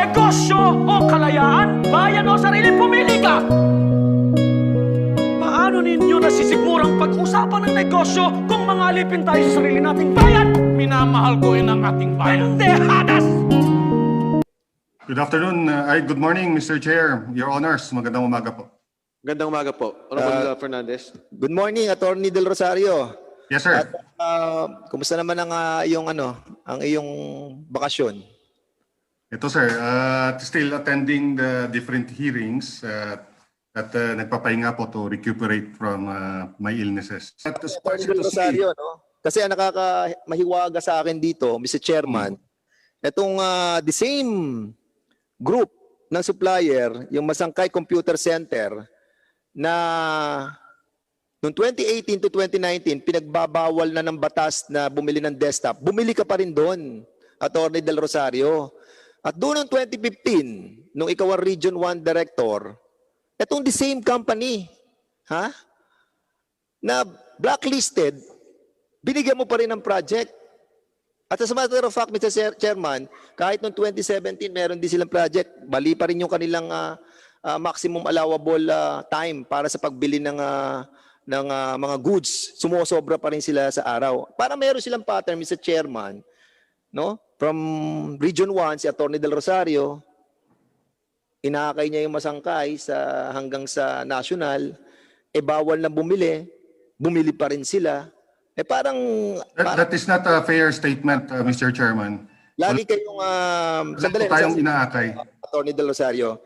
Negosyo o kalayaan? Bayan o sarili, pumili ka! Paano ninyo nasisigurang pag-usapan ng negosyo kung mga alipin tayo sa sarili nating bayan? Minamahal ko ang ating bayan. Pendejadas! Good afternoon. Good morning, Mr. Chair, Your Honors. Magandang umaga po. Gandang umaga po. Honorable Fernandez. Good morning, Attorney Del Rosario. Yes, sir. At kumusta naman ang iyong bakasyon? Ito, sir. Still attending the different hearings at nagpapahinga po to recuperate from my illnesses. At Attorney Del Rosario, no? Kasi ang nakakamahiwaga sa akin dito, Mr. Chairman, itong the same group ng supplier, yung Masangkay Computer Center, na noong 2018 to 2019, pinagbabawal na ng batas na bumili ng desktop. Bumili ka pa rin doon, Attorney Del Rosario. At doon noong 2015, nung ikaw ang Region 1 Director, itong the same company, na blacklisted, binigyan mo pa rin ng project. At as a matter of fact, Mr. Chairman, kahit noong 2017, meron din silang project, bali pa rin yung kanilang maximum allowable time para sa pagbili ng mga goods. Sumusobra pa rin sila sa araw. Para meron silang pattern, Mr. Chairman, no? From Region 1, si Attorney Del Rosario, inakay niya yung Masangkay hanggang sa national, bawal na bumili pa rin sila. Parang that is not a fair statement, Mr. Chairman. lagi kayong Sandali tayong inaakay. Attorney Del Rosario.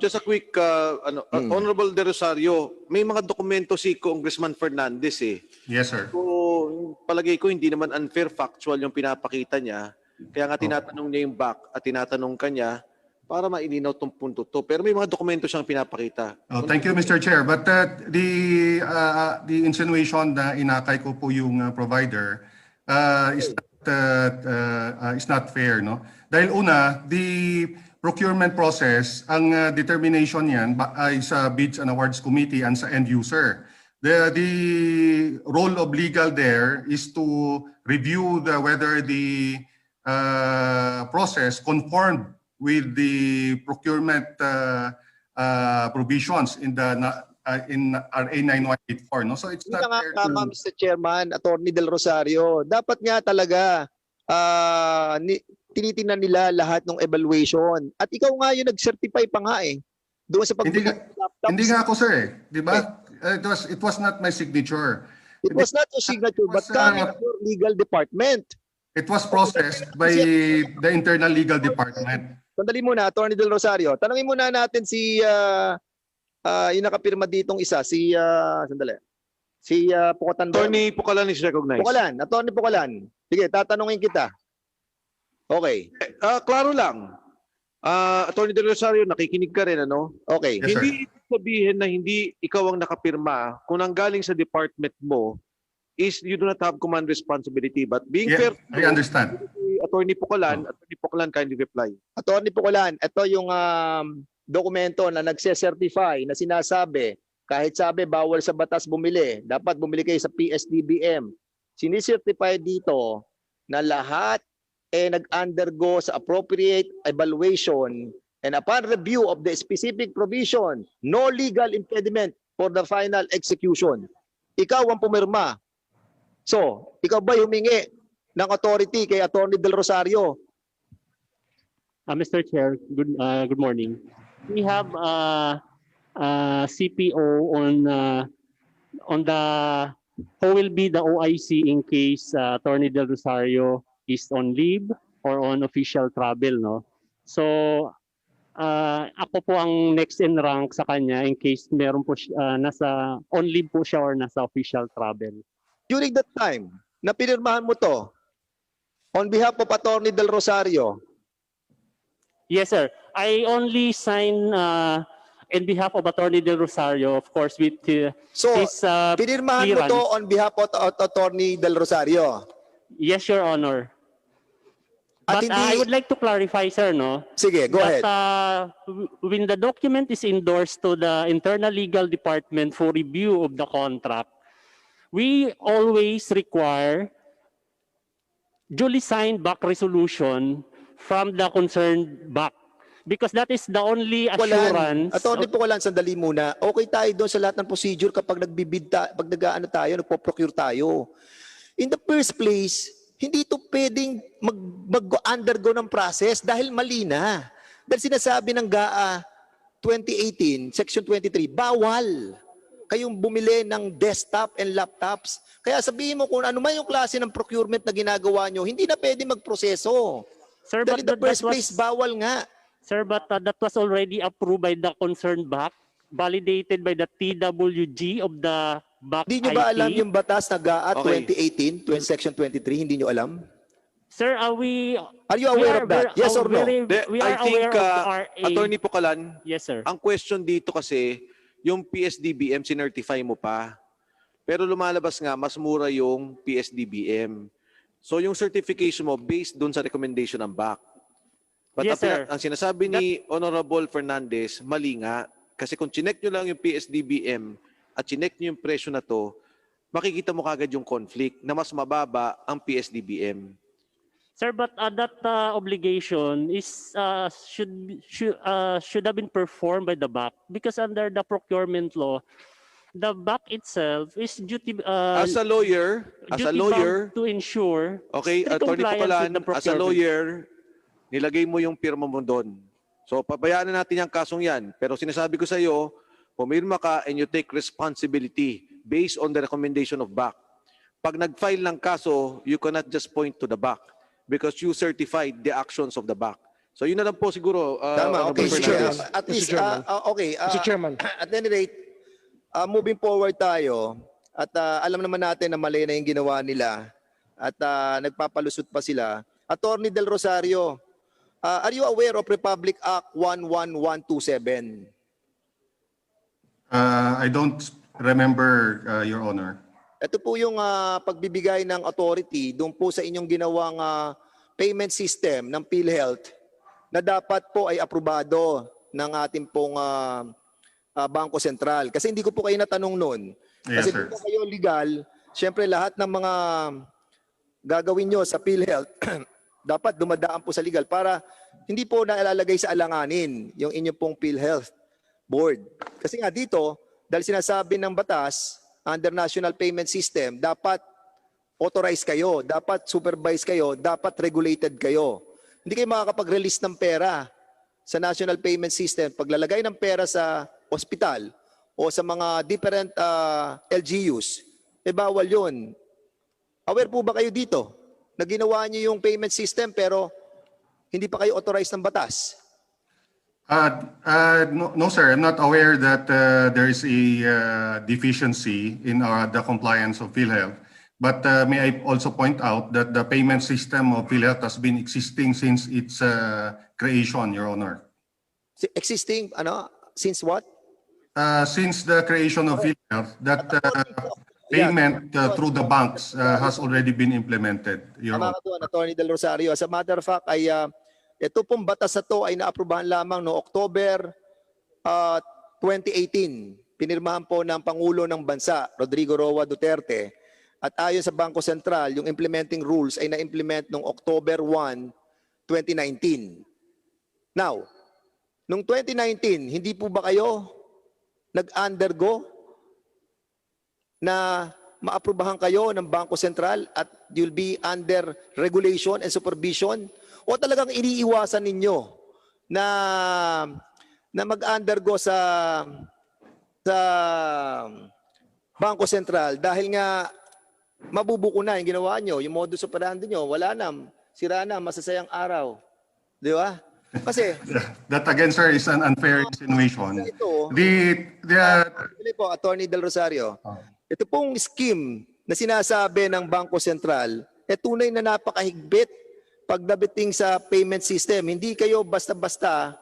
Just a quick, Honorable De Rosario, may mga dokumento si Congressman Fernandez eh. Yes, sir. So, palagay ko hindi naman unfair factual yung pinapakita niya. Kaya nga tinatanong niya yung back at tinatanong ka niya para mailinaw tong punto to. Pero may mga dokumento siyang pinapakita. Oh, thank you, Mr. Chair. But the insinuation na inakay ko po yung provider is not fair, no? Dahil una, the procurement process, ang determination niyan ay sa Bids and Awards Committee and sa end user. The role of legal there is to review whether the process conformed with the procurement provisions in RA 9184, no? So it's not fair to... Mr. Chairman, Attorney Del Rosario, dapat nga talaga tinitingnan nila lahat ng evaluation. At ikaw nga yung nag-certify pa nga doon sa pagbili ng laptops. Hindi nga ako, sir, di ba? It was not my signature. It was not your signature, but coming from your legal department. It was processed by the internal legal department. Sandali muna, Attorney Del Rosario. Tanungin muna natin si yung nakapirma ditong isa, si Pukotan. Attorney Pukalan is recognized. Pukalan, Attorney Pukalan. Sige, tatanungin kita. Okay. Klaro lang. Attorney De Rosario, nakikinig ka rin, ano? Okay. Yes, sir. Hindi ibig sabihin na hindi ikaw ang nakapirma kung nanggaling sa department mo is you do not have command responsibility. But being fair, I understand. Attorney Pukalan, kindly reply. Attorney Pukalan, ito yung dokumento na nagse-certify na sinasabi, kahit sabi bawal sa batas bumili, dapat bumili kayo sa PSDBM. Sinicertify dito na lahat nag-undergo sa appropriate evaluation and upon review of the specific provision, no legal impediment for the final execution. Ikaw ang pumirma. So, ikaw ba humingi ng authority kay Attorney Del Rosario? Mr. Chair, good morning. We have CPO on the who will be the OIC in case Attorney Del Rosario is on leave or on official travel, no? So ako po ang next in rank sa kanya in case meron po nasa on leave po siya or nasa official travel. During that time, na pinirmahan mo to, on behalf of Attorney Del Rosario, Yes, sir. I only sign in behalf of Attorney Del Rosario, of course, with so his pinirmahan mo to clearance. on behalf of Attorney Del Rosario. Yes, Your Honor. At But hindi, I would like to clarify, sir, no? sige, go ahead. That when the document is endorsed to the internal legal department for review of the contract, we always require duly signed back resolution from the concerned back Because that is the only Walan. assurance. Attorney Pukalan, sandali muna. Okay tayo doon sa lahat ng procedure kapag pag nag-ano tayo, nagpo-procure tayo. In the first place, hindi ito pwedeng mag-undergo ng process dahil mali na. Dahil sinasabi ng GAA 2018, Section 23, bawal kayong bumili ng desktop and laptops. Kaya sabihin mo kung ano man yung klase ng procurement na ginagawa nyo, hindi na pwede magproseso. Sir, Dahil in the that first was- place, bawal nga. Sir, but that was already approved by the concerned BAC, validated by the TWG of the BAC Hindi nyo ba IT. alam yung batas na GAA Okay. 2018, Section 23? Hindi nyo alam? Sir, Are you aware of that? Yes or no? We I are think, aware of the RA. Attorney Pukalan, Yes, sir. ang question dito kasi, yung PSDBM, sinertify mo pa. Pero lumalabas nga, mas mura yung PSDBM. So yung certification mo, based dun sa recommendation ng BAC. But Yes, sir. ang sinasabi ni Honorable Fernandez, mali nga. Kasi kung chinek nyo lang yung PSDBM at chinek nyo yung presyo na to, makikita mo kagad yung conflict na mas mababa ang PSDBM. Sir, but that obligation is should have been performed by the BAC because under the procurement law, the BAC itself is duty As a lawyer, duty-bound to ensure okay, strict Attorney compliance Pukalan, with the as a procurement. lawyer, nilagay mo yung pirma mo doon. So, pabayaan na natin yung kasong yan. Pero sinasabi ko sa iyo, pumirma ka and you take responsibility based on the recommendation of BAC. Pag nag-file ng kaso, you cannot just point to the BAC because you certified the actions of the BAC. So, yun na lang po siguro. Tama, okay. Honorable Sige, Fernandez. at least, Chairman. okay. Mr. Chairman. At any rate, moving forward tayo, at alam naman natin na mali na yung ginawa nila, at nagpapalusot pa sila. Attorney Del Rosario, are you aware of Republic Act 11127? I don't remember, Your Honor. Ito po yung pagbibigay ng authority doon po sa inyong ginawang payment system ng PhilHealth na dapat po ay aprobado ng ating pong Bangko Sentral. Kasi hindi ko po kayo natanong noon. Yes, Kasi sir. kung kayo legal, syempre lahat ng mga gagawin nyo sa PhilHealth dapat dumadaan po sa legal para hindi po nailalagay sa alanganin yung inyong pong PhilHealth Board. Kasi nga dito, dahil sinasabi ng batas, under National Payment System, dapat authorized kayo, dapat supervised kayo, dapat regulated kayo. Hindi kayo makakapag-release ng pera sa National Payment System. Paglalagay ng pera sa ospital o sa mga different LGUs, bawal yun. Aware po ba kayo dito na ginawa niyo yung payment system pero hindi pa kayo authorized ng batas? No, sir. I'm not aware that there is a deficiency in the compliance of PhilHealth. But may I also point out that the payment system of PhilHealth has been existing since its creation, Your Honor. Existing, since what? Since the creation of PhilHealth, that payment through the banks has already been implemented, Your Tama Honor. ka doon, Attorney Del Rosario. As a matter of fact, ay ito pong batas na to ay naaprubahan lamang no October 2018. Pinirmahan po ng Pangulo ng Bansa, Rodrigo Roa Duterte. At ayon sa Bangko Sentral, yung implementing rules ay na-implement noong October 1, 2019. Now, noong 2019, hindi po ba kayo nag-undergo na maaprubahan kayo ng Bangko Sentral at you'll be under regulation and supervision? O talagang iniiwasan ninyo na mag-undergo sa Bangko Sentral dahil nga mabubuko na yung ginawa nyo, yung modus operandi nyo, wala na, sira na, masasayang araw. Di ba? Kasi, That again, sir, is an unfair insinuation. ito, Pili po, Attorney Del Rosario, ito pong scheme na sinasabi ng Bangko Sentral, tunay na napakahigpit pagdating sa payment system. Hindi kayo basta-basta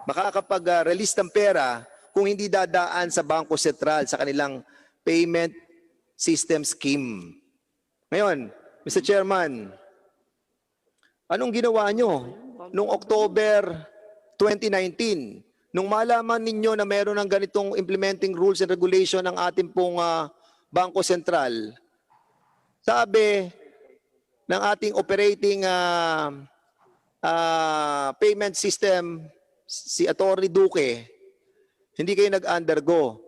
makakapag-release ng pera kung hindi dadaan sa Bangko Sentral sa kanilang payment system scheme. Ngayon, Mr. Chairman, anong ginawa nyo noong October 2019? Nung malaman ninyo na meron ng ganitong implementing rules and regulation ng ating pong Bangko Sentral, sabi ng ating operating payment system, si Attorney Duque, hindi kayo nag-undergo.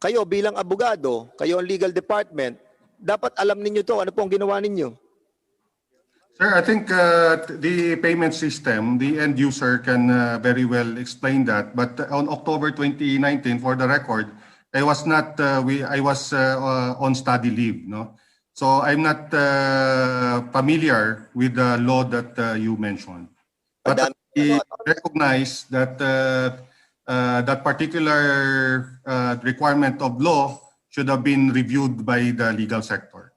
Kayo bilang abogado, kayo ang legal department, dapat alam ninyo to. Ano pong ginawa ninyo? Sir, I think the payment system, the end user can very well explain that. But on October 2019, for the record, I was not. I was on study leave, no. So I'm not familiar with the law that you mentioned. But I recognize that that particular requirement of law should have been reviewed by the legal sector.